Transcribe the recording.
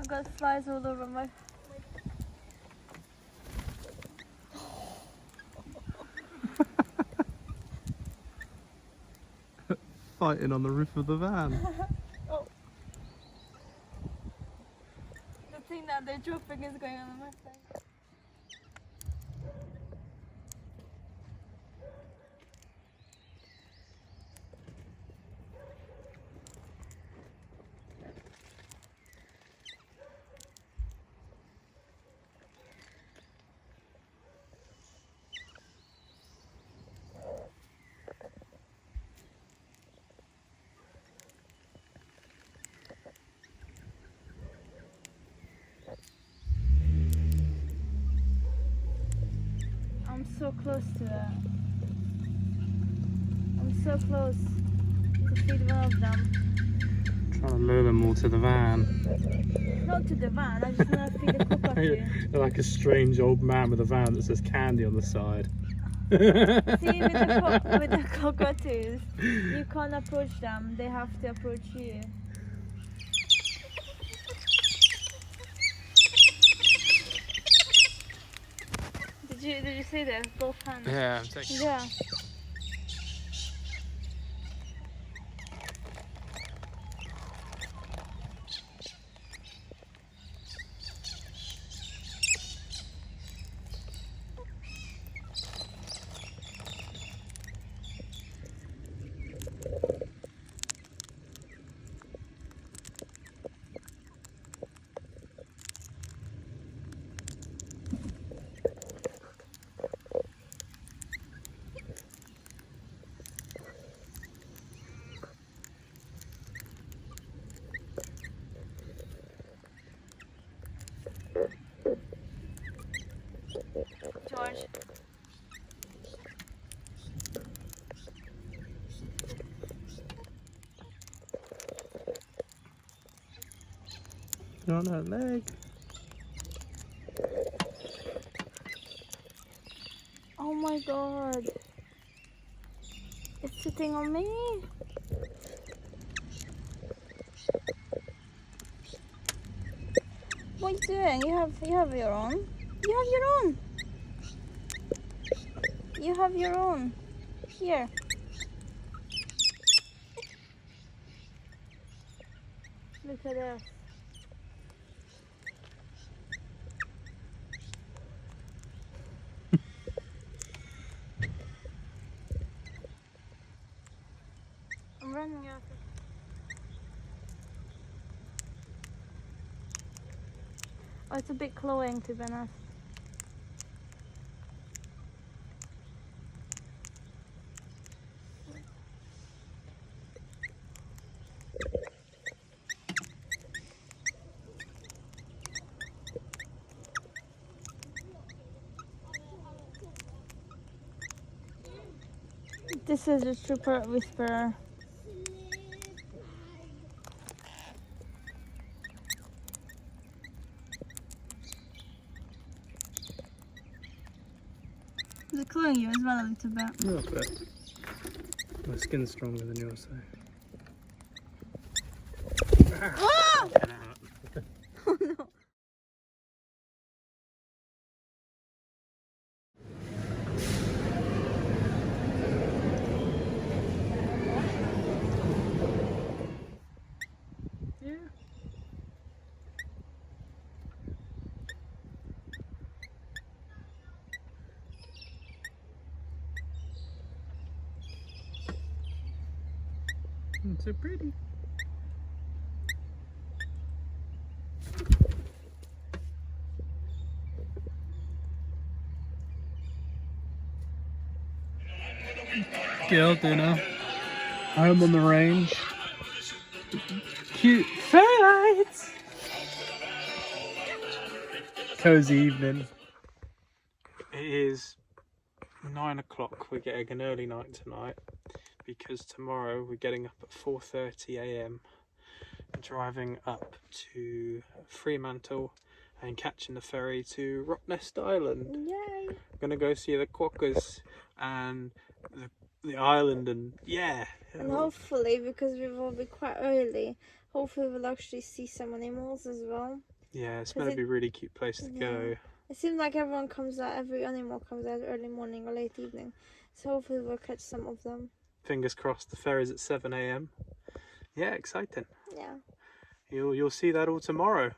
I've got flies all over my... Fighting on the roof of the van. Oh. The thing that they're dropping is going on my side. I'm so close to it. I'm so close to feed one of them. Trying to lure them all to the van. Not to the van, I just want to feed the cockatoo. You're like a strange old man with a van that says candy on the side. See, with the cockatoos, you can't approach them, they have to approach you. Did you see that? Both hands. Yeah, I'm taking. Yeah. George. You're on her leg. Oh my god. It's sitting on me. What are you doing? You have your own. You have your own. You have your own. Here. Look at this. I'm running out. Oh, it's a bit cloying, to be honest. This is a super whisperer. Is it cloying you as well a little bit? A little bit. My skin's stronger than yours, though. Oh! Oh no. Yeah. It's so pretty. Girl dinner. Home on the range. Cute fairy lights. Cozy evening. It is 9 o'clock. We're getting an early night tonight because tomorrow we're getting up at 4:30 a.m. driving up to Fremantle and catching the ferry to Rottnest Island. Yay! We're gonna go see the quokkas and the island, and yeah. And hopefully, because we will be quite early, hopefully we'll actually see some animals as well. Yeah, it's meant to be a really cute place to go. It seems like everyone comes out, every animal comes out early morning or late evening. So hopefully we'll catch some of them. Fingers crossed. The ferry's at 7 a.m. Yeah, exciting. Yeah. You'll see that all tomorrow.